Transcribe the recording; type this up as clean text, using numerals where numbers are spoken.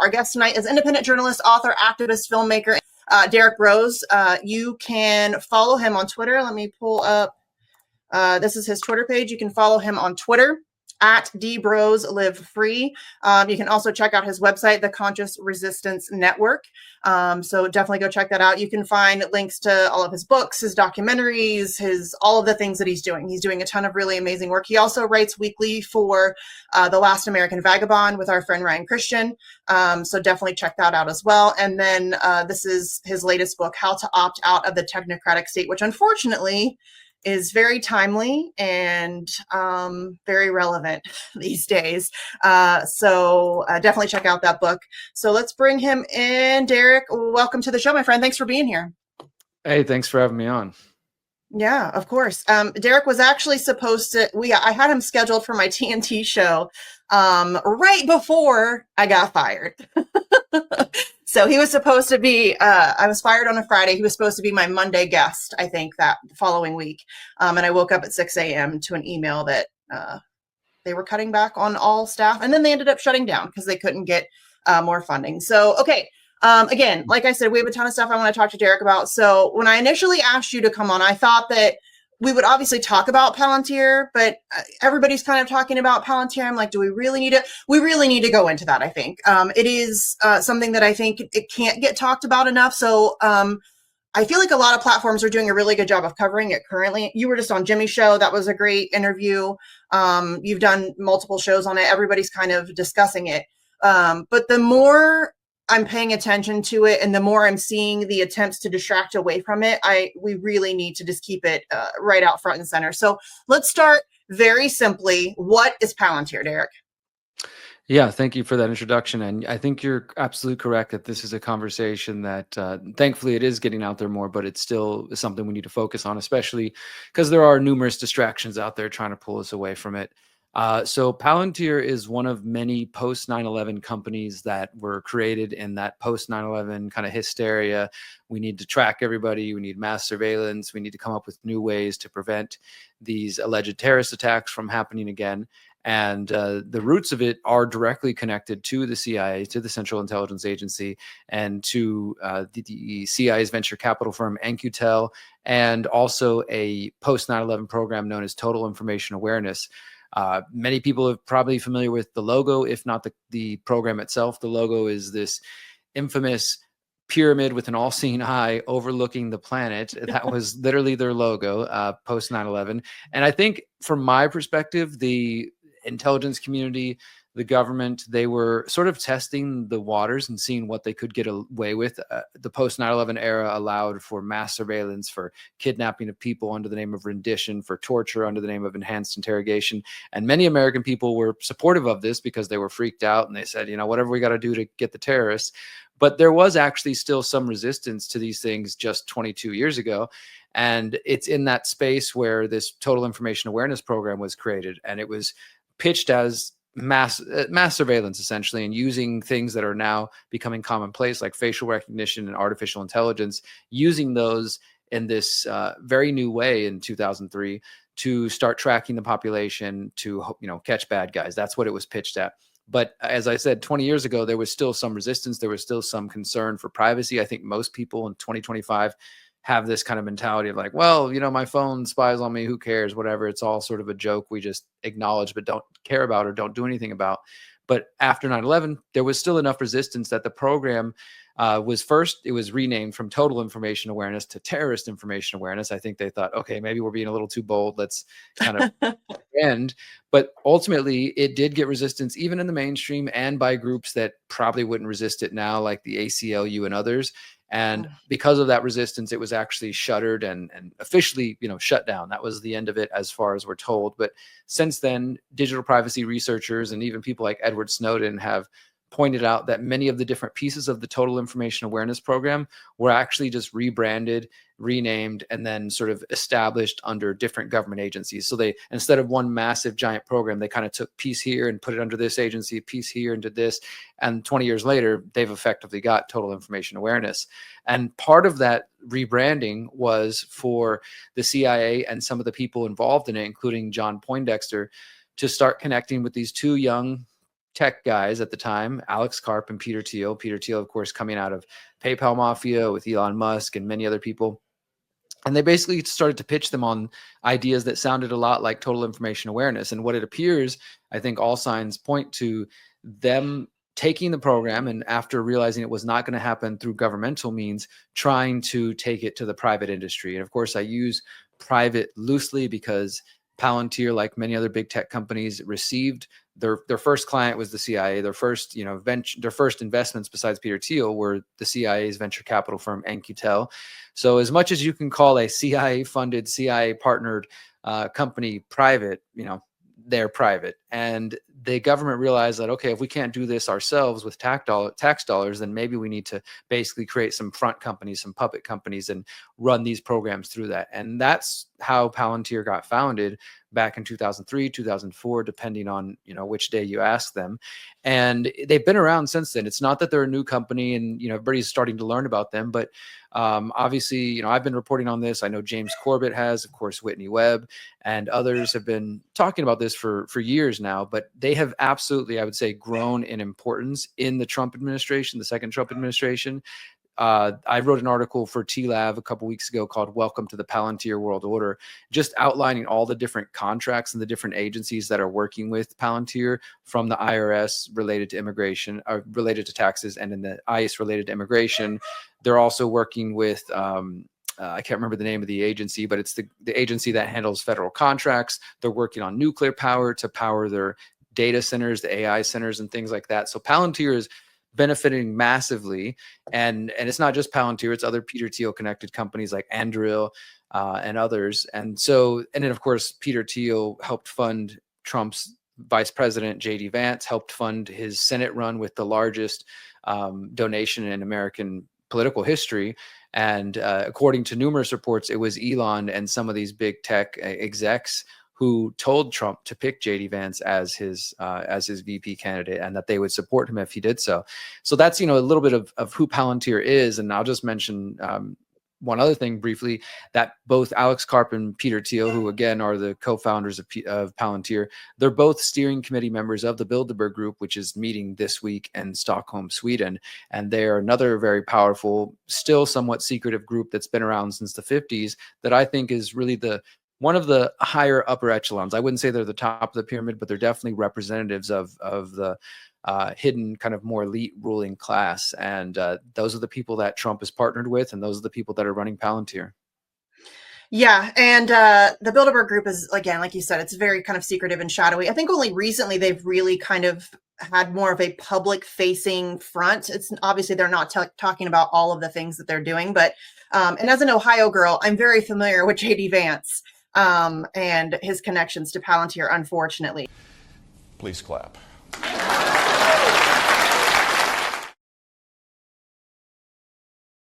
Our guest tonight is independent journalist, author, activist, filmmaker, Derrick Broze. You can follow him on Twitter. Let me pull up. This is his Twitter page. You can follow him on Twitter at @DBrozLiveFree. You can also check out his website, the Conscious Resistance Network. So definitely go check that out. You can find links to all of his books, his documentaries, all of the things that he's doing. He's doing a ton of really amazing work. He also writes weekly for The Last American Vagabond with our friend Ryan Christian. So definitely check that out as well. And then this is his latest book, How to Opt Out of the Technocratic State, which unfortunately is very timely and very relevant these days. So definitely check out that book. So let's bring him in. Derrick, welcome to the show, my friend. Thanks for being here. Hey, thanks for having me on. Yeah, of course. Derrick was actually supposed to, I had him scheduled for my TNT show right before I got fired. So he was supposed to be, I was fired on a Friday. He was supposed to be my Monday guest, I think, that following week. And I woke up at 6 a.m. to an email that they were cutting back on all staff. And then they ended up shutting down because they couldn't get more funding. So, okay. Again, like I said, we have a ton of stuff I want to talk to Derrick about. So when I initially asked you to come on, I thought that we would obviously talk about Palantir, but everybody's kind of talking about Palantir. I'm like, do we really need to? We really need to go into that, I think. It is something that I think it can't get talked about enough. So I feel like a lot of platforms are doing a really good job of covering it currently. You were just on Jimmy's show. That was a great interview. You've done multiple shows on it. Everybody's kind of discussing it. But the more I'm paying attention to it, and the more I'm seeing the attempts to distract away from it, we really need to just keep it right out front and center. So let's start very simply. What is Palantir, Derrick? Yeah, thank you for that introduction. And I think you're absolutely correct that this is a conversation that thankfully it is getting out there more, but it's still something we need to focus on, especially because there are numerous distractions out there trying to pull us away from it. So Palantir is one of many post 9/11 companies that were created in that post 9/11 kind of hysteria. We need to track everybody. We need mass surveillance. We need to come up with new ways to prevent these alleged terrorist attacks from happening again. And the roots of it are directly connected to the CIA, to the Central Intelligence Agency, and to the CIA's venture capital firm, NQTEL, and also a post 9/11 program known as Total Information Awareness. Many people are probably familiar with the logo, if not the program itself. The logo is this infamous pyramid with an all-seeing eye overlooking the planet. That was literally their logo post 9/11. And I think from my perspective, the intelligence community, the government, they were sort of testing the waters and seeing what they could get away with. The post 9/11 era allowed for mass surveillance, for kidnapping of people under the name of rendition, for torture under the name of enhanced interrogation. And many American people were supportive of this because they were freaked out and they said, you know, whatever we got to do to get the terrorists. But there was actually still some resistance to these things just 22 years ago. And it's in that space where this Total Information Awareness program was created. And it was pitched as mass surveillance, essentially, and using things that are now becoming commonplace, like facial recognition and artificial intelligence, using those in this very new way in 2003 to start tracking the population, to, you know, catch bad guys. That's what it was pitched at. But as I said, 20 years ago, there was still some resistance. There was still some concern for privacy. I think most people in 2025 have this kind of mentality of like, well, you know, my phone spies on me. Who cares? Whatever. It's all sort of a joke. We just acknowledge, but don't care about or don't do anything about. But after 9/11, there was still enough resistance that the program it was renamed from Total Information Awareness to Terrorist Information Awareness. I think they thought, okay, maybe we're being a little too bold. Let's kind of end. But ultimately, it did get resistance, even in the mainstream and by groups that probably wouldn't resist it now, like the ACLU and others. And because of that resistance, it was actually shuttered and officially, you know, shut down. That was the end of it, as far as we're told. But since then, digital privacy researchers and even people like Edward Snowden have pointed out that many of the different pieces of the Total Information Awareness program were actually just rebranded, renamed, and then sort of established under different government agencies. So they, instead of one massive giant program, they kind of took piece here and put it under this agency, piece here and did this. And 20 years later, they've effectively got Total Information Awareness. And part of that rebranding was for the CIA and some of the people involved in it, including John Poindexter, to start connecting with these two young tech guys at the time, Alex Karp and Peter Thiel. Peter Thiel, of course, coming out of PayPal Mafia with Elon Musk and many other people. And they basically started to pitch them on ideas that sounded a lot like total information awareness. And what it appears, I think all signs point to them taking the program, and after realizing it was not going to happen through governmental means, trying to take it to the private industry. And of course, I use private loosely because Palantir, like many other big tech companies, received their first client was the CIA. Their first, their first investments besides Peter Thiel were the CIA's venture capital firm NQTel. So as much as you can call a CIA funded, CIA partnered company private, they're private. And the government realized that, okay, if we can't do this ourselves with tax dollars, then maybe we need to basically create some front companies, some puppet companies, and run these programs through that. And that's how Palantir got founded back in 2003, 2004, depending on, which day you ask them. And they've been around since then. It's not that they're a new company and, everybody's starting to learn about them, but obviously, I've been reporting on this. I know James Corbett has, of course, Whitney Webb and others have been talking about this for years now, but they have absolutely, I would say, grown in importance in the Trump administration, the second Trump administration. I wrote an article for TLAV a couple weeks ago called "Welcome to the Palantir World Order," just outlining all the different contracts and the different agencies that are working with Palantir, from the IRS related to immigration, related to taxes, and in the ICE related to immigration. They're also working with, I can't remember the name of the agency, but it's the agency that handles federal contracts. They're working on nuclear power to power their data centers, the AI centers, and things like that. So Palantir is benefiting massively, and it's not just Palantir, it's other Peter Thiel connected companies like Anduril and others. And then of course Peter Thiel helped fund Trump's vice president JD Vance, helped fund his Senate run with the largest donation in American political history. And according to numerous reports, it was Elon and some of these big tech execs who told Trump to pick JD Vance as his VP candidate, and that they would support him if he did so. So that's, a little bit of who Palantir is. And I'll just mention one other thing briefly, that both Alex Karp and Peter Thiel, who again are the co-founders of Palantir, they're both steering committee members of the Bilderberg Group, which is meeting this week in Stockholm, Sweden. And they are another very powerful, still somewhat secretive group that's been around since the 50s that I think is really one of the higher upper echelons. I wouldn't say they're the top of the pyramid, but they're definitely representatives of the hidden kind of more elite ruling class. And those are the people that Trump is partnered with, and those are the people that are running Palantir. Yeah, and the Bilderberg Group is, again, like you said, it's very kind of secretive and shadowy. I think only recently they've really kind of had more of a public-facing front. It's obviously they're not talking about all of the things that they're doing, but and as an Ohio girl, I'm very familiar with JD Vance and his connections to Palantir, unfortunately. Please clap.